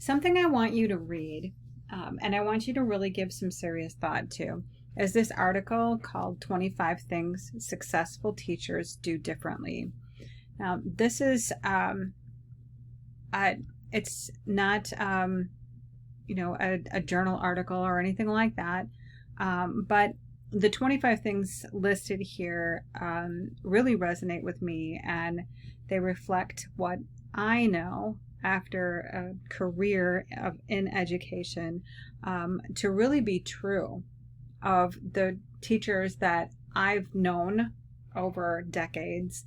Something I want you to read, and I want you to really give some serious thought to, is this article called 25 Things Successful Teachers Do Differently. Now, this is, uh, it's not, a journal article or anything like that, but the 25 things listed here really resonate with me, and they reflect what I know after a career in education to really be true of the teachers that I've known over decades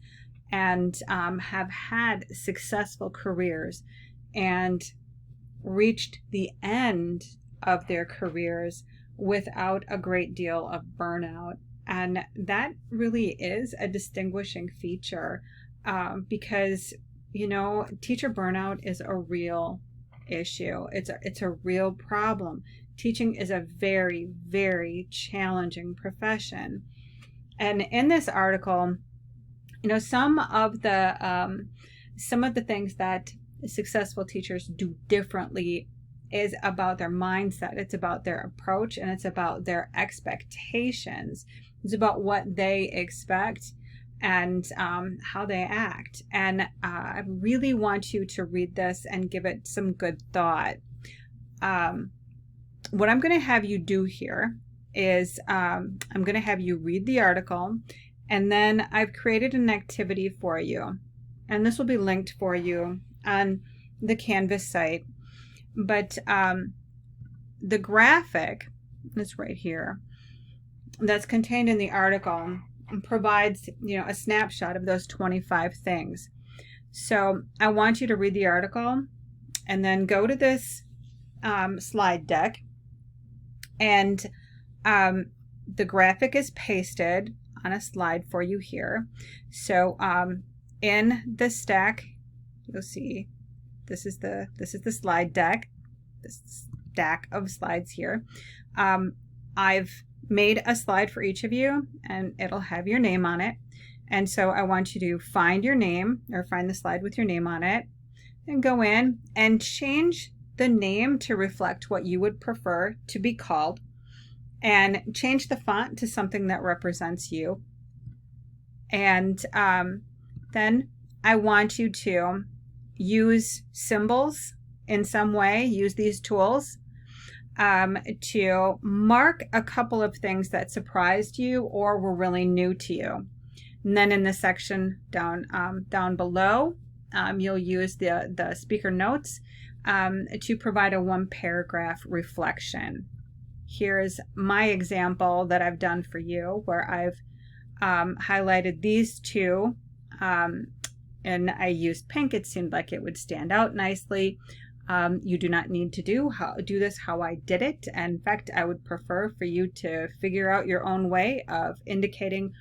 and have had successful careers and reached the end of their careers without a great deal of burnout. And that really is a distinguishing feature because, teacher burnout is a real issue. It's a real problem. Teaching is a very, very challenging profession. And in this article, some of the things that successful teachers do differently is about their mindset. It's about their approach, and it's about their expectations. It's about what they expect and how they act. And I really want you to read this and give it some good thought. What I'm going to have you do here is I'm going to have you read the article, and then I've created an activity for you. And this will be linked for you on the Canvas site. But the graphic that's right here, that's contained in the article, provides a snapshot of those 25 things. So I want you to read the article and then go to this slide deck, and the graphic is pasted on a slide for you here. So in the stack, you'll see this is the slide deck, this stack of slides here. I've made a slide for each of you, and it'll have your name on it. And so I want you to find your name, or find the slide with your name on it, and go in and change the name to reflect what you would prefer to be called, and change the font to something that represents you. And then I want you to use symbols in some way, use these tools to mark a couple of things that surprised you or were really new to you. And then in the section down below, you'll use the speaker notes to provide a one paragraph reflection. Here's my example that I've done for you, where I've highlighted these two, and I used pink. It seemed like it would stand out nicely. You do not need to do this how I did it. And in fact, I would prefer for you to figure out your own way of indicating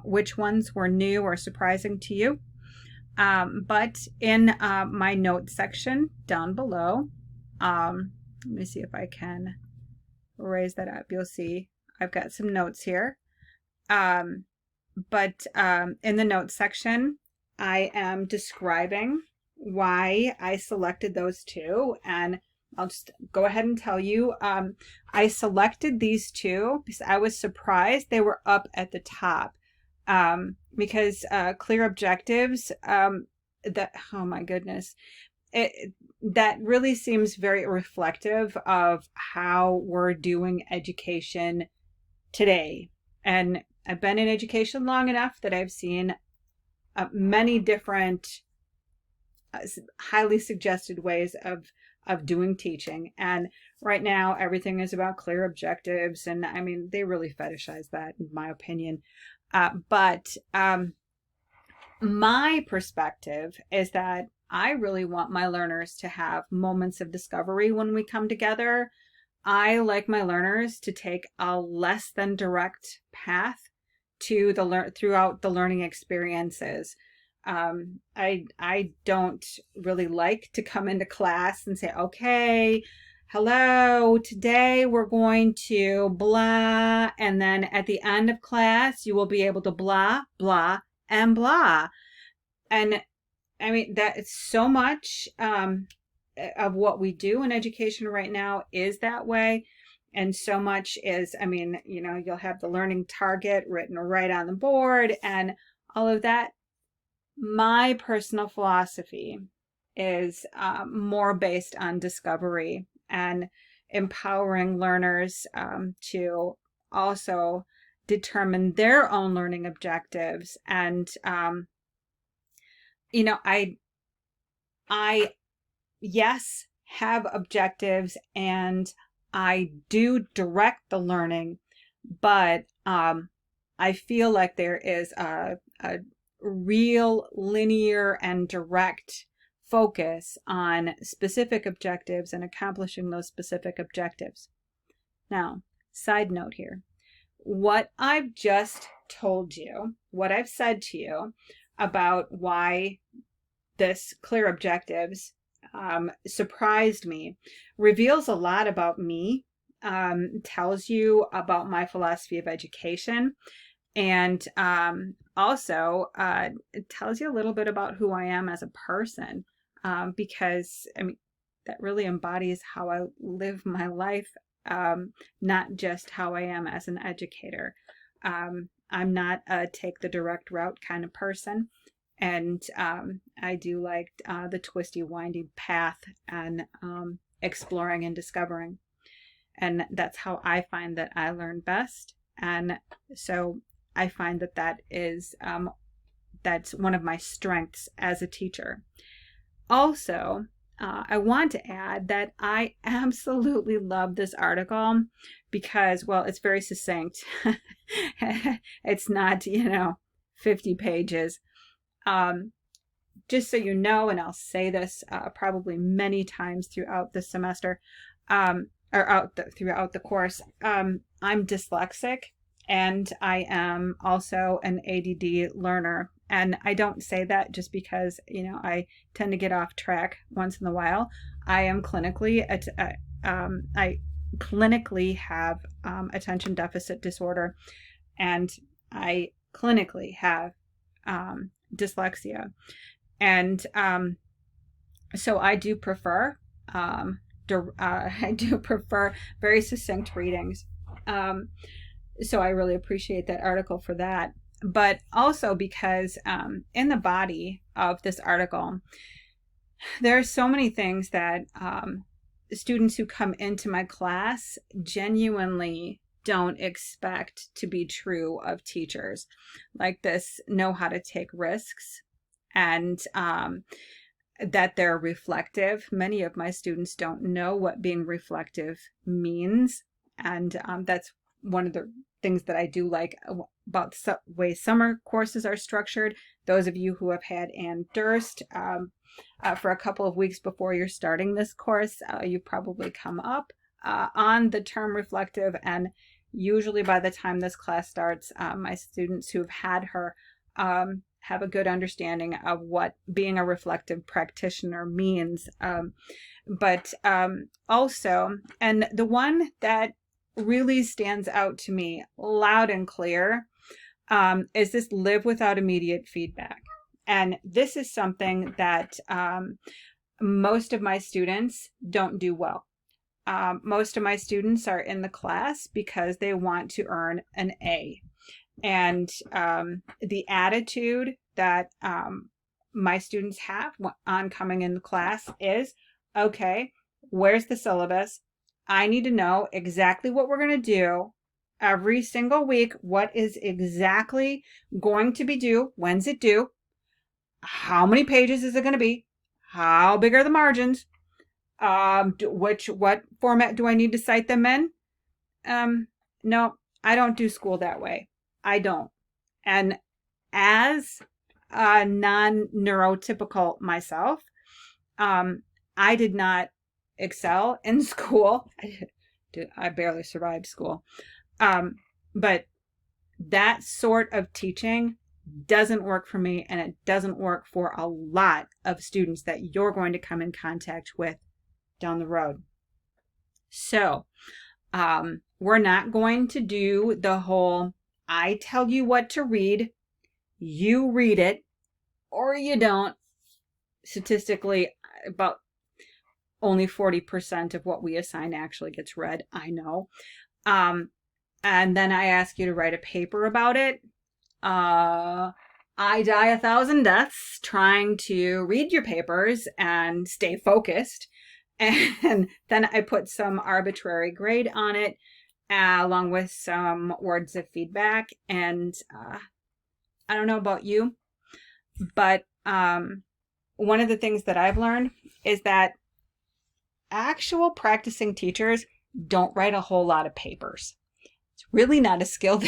which ones were new or surprising to you. But in my notes section down below, let me see if I can raise that up. You'll see I've got some notes here. But in the notes section, I am describing why I selected those two, and I'll just go ahead and tell you I selected these two because I was surprised they were up at the top, because clear objectives, that, oh my goodness, that really seems very reflective of how we're doing education today. And I've been in education long enough that I've seen many different highly suggested ways of doing teaching. And right now, everything is about clear objectives. And I mean, they really fetishize that, in my opinion. But my perspective is that I really want my learners to have moments of discovery when we come together. I like my learners to take a less than direct path to throughout the learning experiences. I don't really like to come into class and say, okay, hello, today we're going to blah, and then at the end of class you will be able to blah, blah, and blah. And I mean, that it's so much of what we do in education right now is that way. And so much is, I mean, you'll have the learning target written right on the board and all of that. My personal philosophy is more based on discovery and empowering learners to also determine their own learning objectives. And, I, yes, have objectives and I do direct the learning, but I feel like there is a real linear and direct focus on specific objectives and accomplishing those specific objectives. Now, side note here, what I've just told you, what I've said to you about why this clear objectives surprised me, reveals a lot about me, tells you about my philosophy of education, and also it tells you a little bit about who I am as a person, because I mean that really embodies how I live my life, not just how I am as an educator. I'm not a take the direct route kind of person. And I do like the twisty, windy path and exploring and discovering. And that's how I find that I learn best. And so I find that that's one of my strengths as a teacher. Also, I want to add that I absolutely love this article because, well, it's very succinct. It's not, 50 pages. Just so you know, and I'll say this probably many times throughout the semester, throughout the course, I'm dyslexic and I am also an ADD learner. And I don't say that just because, I tend to get off track once in a while. I am clinically, I clinically have attention deficit disorder, and I clinically have dyslexia. And so I do prefer very succinct readings. So I really appreciate that article for that. But also because in the body of this article, there are so many things that students who come into my class genuinely don't expect to be true of teachers, like this know how to take risks, and that they're reflective. Many of my students don't know what being reflective means, and that's one of the things that I do like about the way summer courses are structured. Those of you who have had Ann Durst for a couple of weeks before you're starting this course, you probably come up on the term reflective, and usually by the time this class starts, my students who have had her have a good understanding of what being a reflective practitioner means. But also, and the one that really stands out to me loud and clear is this live without immediate feedback. And this is something that most of my students don't do well. Most of my students are in the class because they want to earn an A. And the attitude that my students have on coming into class is, okay, where's the syllabus? I need to know exactly what we're going to do every single week. What is exactly going to be due? When's it due? How many pages is it going to be? How big are the margins? What format do I need to cite them in? No, I don't do school that way. I don't. And as a non-neurotypical myself, I did not excel in school. I barely survived school. But that sort of teaching doesn't work for me, and it doesn't work for a lot of students that you're going to come in contact with down the road. So we're not going to do the whole I tell you what to read, you read it, or you don't. Statistically, about only 40% of what we assign actually gets read. I know. And then I ask you to write a paper about it. I die 1,000 deaths trying to read your papers and stay focused. And then I put some arbitrary grade on it, along with some words of feedback. And I don't know about you, but one of the things that I've learned is that actual practicing teachers don't write a whole lot of papers. It's really not a skill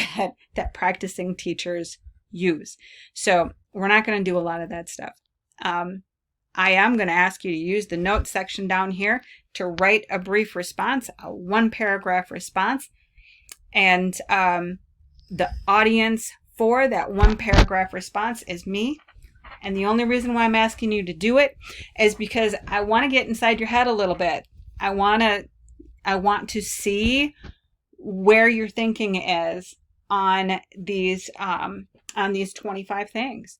that practicing teachers use. So we're not going to do a lot of that stuff. I am going to ask you to use the notes section down here to write a brief response, a 1-paragraph response. And the audience for that 1-paragraph response is me. And the only reason why I'm asking you to do it is because I want to get inside your head a little bit. I want to see where your thinking is on these 25 things.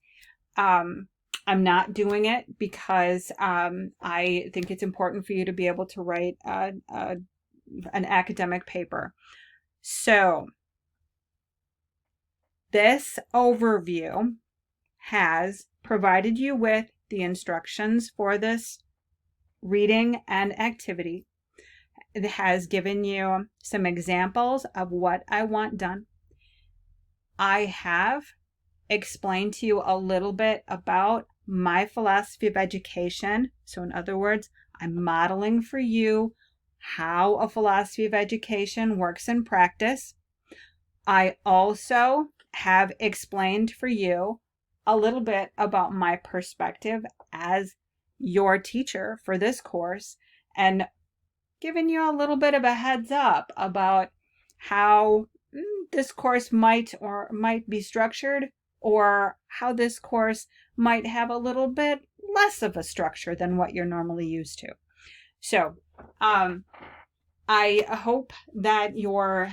I'm not doing it because I think it's important for you to be able to write an academic paper. So this overview has provided you with the instructions for this reading and activity. It has given you some examples of what I want done. I have explained to you a little bit about my philosophy of education. So in other words, I'm modeling for you how a philosophy of education works in practice. I also have explained for you a little bit about my perspective as your teacher for this course and given you a little bit of a heads up about how this course might be structured, or how this course might have a little bit less of a structure than what you're normally used to. So I hope that you're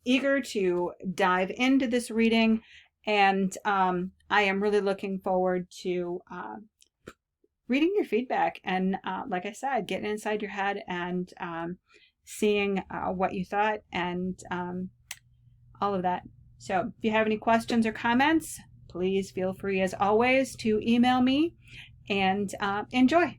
eager to dive into this reading, and I am really looking forward to reading your feedback and, like I said, getting inside your head and seeing what you thought and all of that. So if you have any questions or comments, please feel free, as always, to email me, and enjoy.